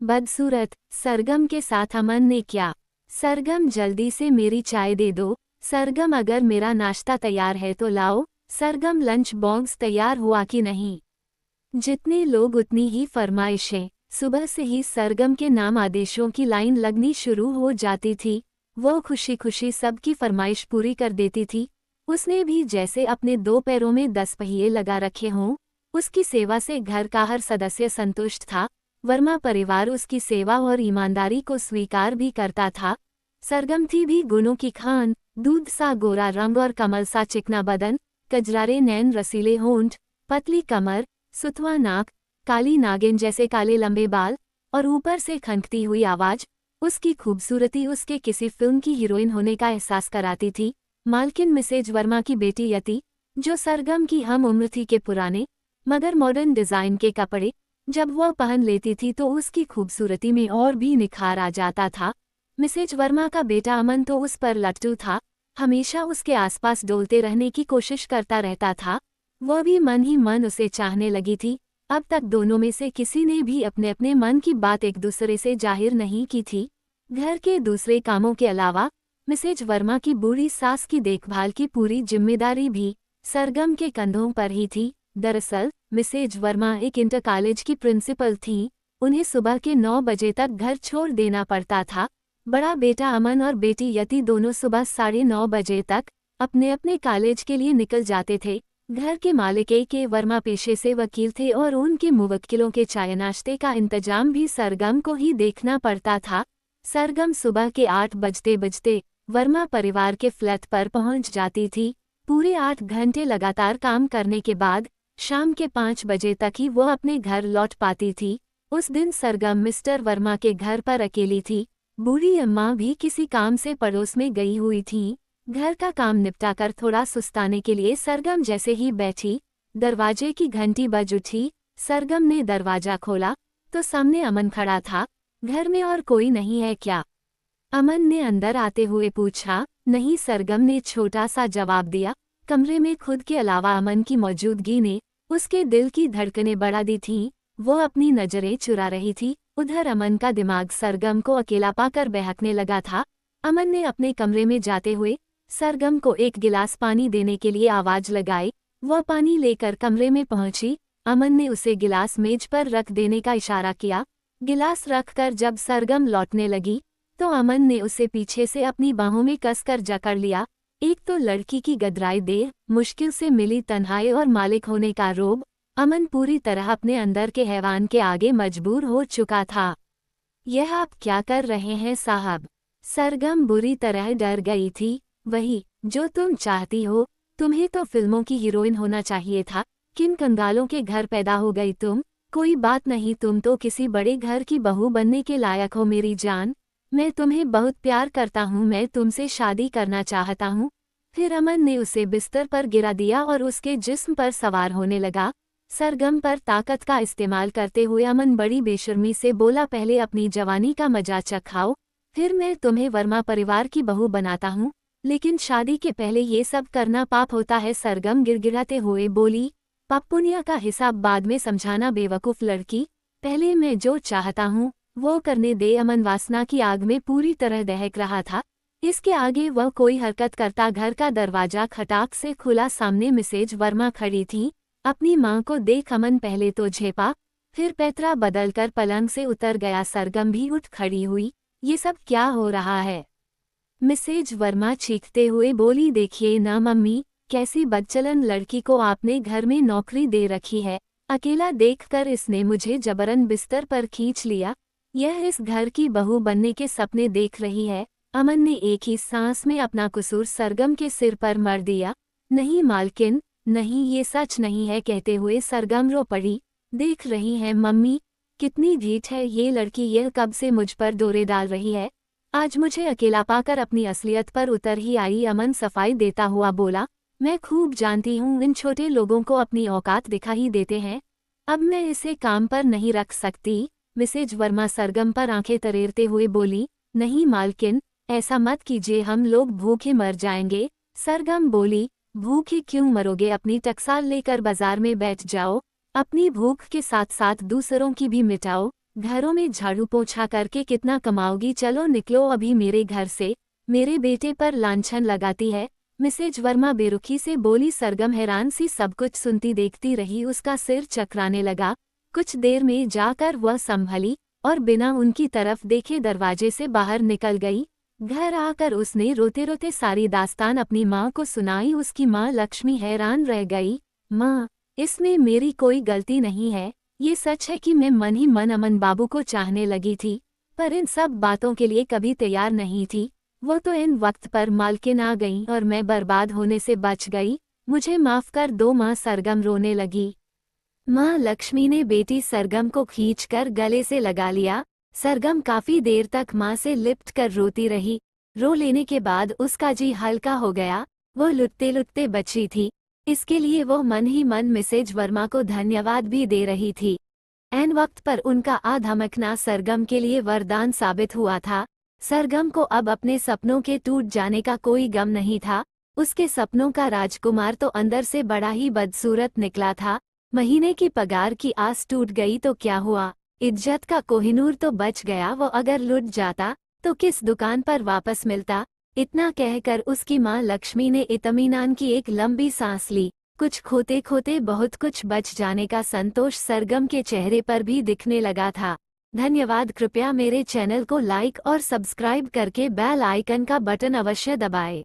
बदसूरत, सरगम के साथ अमन ने क्या। सरगम जल्दी से मेरी चाय दे दो। सरगम अगर मेरा नाश्ता तैयार है तो लाओ। सरगम लंच बॉक्स तैयार हुआ कि नहीं। जितने लोग उतनी ही फरमाइशें। सुबह से ही सरगम के नाम आदेशों की लाइन लगनी शुरू हो जाती थी। वो खुशी खुशी सबकी फरमाइश पूरी कर देती थी। उसने भी जैसे अपने 2 पैरों में 10 पहिए लगा रखे हों। उसकी सेवा से घर का हर सदस्य संतुष्ट था। वर्मा परिवार उसकी सेवा और ईमानदारी को स्वीकार भी करता था। सरगम थी भी गुणों की खान, दूध सा गोरा रंग और कमल सा चिकना बदन, कजरारे नैन, रसीले होंठ, पतली कमर, सुथवा नाक, काली नागिन जैसे काले लंबे बाल और ऊपर से खनकती हुई आवाज। उसकी खूबसूरती उसके किसी फिल्म की हीरोइन होने का एहसास कराती थी। मालकिन मिसेज वर्मा की बेटी यति, जो सरगम की हम उम्र थी के पुराने मगर मॉडर्न डिजाइन के कपड़े जब वह पहन लेती थी तो उसकी खूबसूरती में और भी निखार आ जाता था। मिसेज वर्मा का बेटा अमन तो उस पर लट्टू था, हमेशा उसके आसपास डोलते रहने की कोशिश करता रहता था। वह भी मन ही मन उसे चाहने लगी थी। अब तक दोनों में से किसी ने भी अपने अपने मन की बात एक दूसरे से जाहिर नहीं की थी। घर के दूसरे कामों के अलावा मिसेज वर्मा की बूढ़ी सास की देखभाल की पूरी जिम्मेदारी भी सरगम के कंधों पर ही थी। दरअसल मिसेज वर्मा एक इंटर कॉलेज की प्रिंसिपल थीं। उन्हें सुबह के 9 बजे तक घर छोड़ देना पड़ता था। बड़ा बेटा अमन और बेटी यति दोनों सुबह 9:30 बजे तक अपने अपने कॉलेज के लिए निकल जाते थे। घर के मालिक के वर्मा पेशे से वकील थे और उनके मुवक्किलों के चाय नाश्ते का इंतजाम भी सरगम को ही देखना पड़ता था। सरगम सुबह के 8 बजते बजते वर्मा परिवार के फ्लैट पर पहुंच जाती थी। पूरे 8 घंटे लगातार काम करने के बाद शाम के 5 बजे तक ही वो अपने घर लौट पाती थी। उस दिन सरगम मिस्टर वर्मा के घर पर अकेली थी। बूढ़ी अम्मा भी किसी काम से पड़ोस में गई हुई थी। घर का काम निपटाकर थोड़ा सुस्ताने के लिए सरगम जैसे ही बैठी, दरवाजे की घंटी बज उठी। सरगम ने दरवाजा खोला तो सामने अमन खड़ा था। घर में और कोई नहीं है क्या? अमन ने अंदर आते हुए पूछा। नहीं, सरगम ने छोटा सा जवाब दिया। कमरे में खुद के अलावा अमन की मौजूदगी ने उसके दिल की धड़कनें बढ़ा दी थीं। वो अपनी नजरें चुरा रही थी। उधर अमन का दिमाग सरगम को अकेला पाकर बहकने लगा था। अमन ने अपने कमरे में जाते हुए सरगम को एक गिलास पानी देने के लिए आवाज लगाई। वह पानी लेकर कमरे में पहुंची। अमन ने उसे गिलास मेज पर रख देने का इशारा किया। गिलास रखकर जब सरगम लौटने लगी तो अमन ने उसे पीछे से अपनी बाहों में कसकर जकड़ लिया। एक तो लड़की की गदराई देह, मुश्किल से मिली तन्हाई और मालिक होने का रोब। अमन पूरी तरह अपने अंदर के हैवान के आगे मजबूर हो चुका था। यह आप क्या कर रहे हैं साहब? सरगम बुरी तरह डर गई थी। वही जो तुम चाहती हो। तुम्हें तो फिल्मों की हीरोइन होना चाहिए था। किन कंगालों के घर पैदा हो गई तुम? कोई बात नहीं, तुम तो किसी बड़े घर की बहू बनने के लायक हो मेरी जान। मैं तुम्हें बहुत प्यार करता हूँ, मैं तुमसे शादी करना चाहता हूँ। फिर अमन ने उसे बिस्तर पर गिरा दिया और उसके जिस्म पर सवार होने लगा। सरगम पर ताकत का इस्तेमाल करते हुए अमन बड़ी बेशर्मी से बोला, पहले अपनी जवानी का मजा चखाओ, फिर मैं तुम्हें वर्मा परिवार की बहू बनाता हूँ। लेकिन शादी के पहले ये सब करना पाप होता है। सरगम गिड़गिड़ाते हुए बोली, पाप पुण्य का हिसाब बाद में समझाना बेवकूफ़ लड़की। पहले मैं जो चाहता हूँ वो करने दे। अमन वासना की आग में पूरी तरह दहक रहा था। इसके आगे वह कोई हरकत करता। घर का दरवाजा खटाक से खुला। सामने मिसेज वर्मा खड़ी थीं। अपनी मां को देख अमन पहले तो झेपा, फिर पैतरा बदलकर पलंग से उतर गया। सरगम भी उठ खड़ी हुई। ये सब क्या हो रहा है? मिसेज वर्मा चीखते हुए बोली, देखिए ना मम्मी, कैसी बदचलन लड़की को आपने घर में नौकरी दे रखी है। अकेला देखकर इसने मुझे जबरन बिस्तर पर खींच लिया। यह इस घर की बहू बनने के सपने देख रही है। अमन ने एक ही सांस में अपना कसूर सरगम के सिर पर मर दिया। नहीं मालकिन, नहीं, ये सच नहीं है, कहते हुए सरगम रो पड़ी। देख रही हैं मम्मी, कितनी ढीठ है ये लड़की, यह कब से मुझ पर डोरे डाल रही है। आज मुझे अकेला पाकर अपनी असलियत पर उतर ही आई। अमन सफाई देता हुआ बोला, मैं खूब जानती हूँ इन छोटे लोगों को अपनी औकात दिखा ही देते हैं। अब मैं इसे काम पर नहीं रख सकती। मिसेज वर्मा सरगम पर आंखें तरेरते हुए बोली, नहीं मालकिन, ऐसा मत कीजिए, हम लोग भूखे मर जाएंगे। सरगम बोली, भूखे क्यों मरोगे? अपनी टकसाल लेकर बाजार में बैठ जाओ, अपनी भूख के साथ साथ दूसरों की भी मिटाओ। घरों में झाड़ू पोछा करके कितना कमाओगी, चलो निकलो अभी मेरे घर से, मेरे बेटे पर लांछन लगाती है। मिसेज वर्मा बेरुखी से बोली। सरगम हैरान सी सब कुछ सुनती देखती रही, उसका सिर चकराने लगा। कुछ देर में जाकर वह संभली और बिना उनकी तरफ देखे दरवाजे से बाहर निकल गई। घर आकर उसने रोते रोते सारी दास्तान अपनी माँ को सुनाई। उसकी माँ लक्ष्मी हैरान रह गई। माँ, इसमें मेरी कोई गलती नहीं है, ये सच है कि मैं मन ही मन अमन बाबू को चाहने लगी थी, पर इन सब बातों के लिए कभी तैयार नहीं थी। वो तो इन वक्त पर मालकिन आ गई और मैं बर्बाद होने से बच गई। मुझे माफ कर दो माँ। सरगम रोने लगी। माँ लक्ष्मी ने बेटी सरगम को खींचकर गले से लगा लिया। सरगम काफी देर तक माँ से लिपट कर रोती रही। रो लेने के बाद उसका जी हल्का हो गया। वो लुटते लुटते बची थी। इसके लिए वो मन ही मन मिसेज वर्मा को धन्यवाद भी दे रही थी। ऐन वक्त पर उनका आ धमकना सरगम के लिए वरदान साबित हुआ था। सरगम को अब अपने सपनों के टूट जाने का कोई गम नहीं था। उसके सपनों का राजकुमार तो अंदर से बड़ा ही बदसूरत निकला था। महीने की पगार की आस टूट गई तो क्या हुआ, इज्जत का कोहिनूर तो बच गया। वो अगर लुट जाता तो किस दुकान पर वापस मिलता। इतना कहकर उसकी माँ लक्ष्मी ने इत्मीनान की एक लंबी सांस ली। कुछ खोते खोते बहुत कुछ बच जाने का संतोष सरगम के चेहरे पर भी दिखने लगा था। धन्यवाद। कृपया मेरे चैनल को लाइक और सब्सक्राइब करके बेल आइकन का बटन अवश्य दबाएं।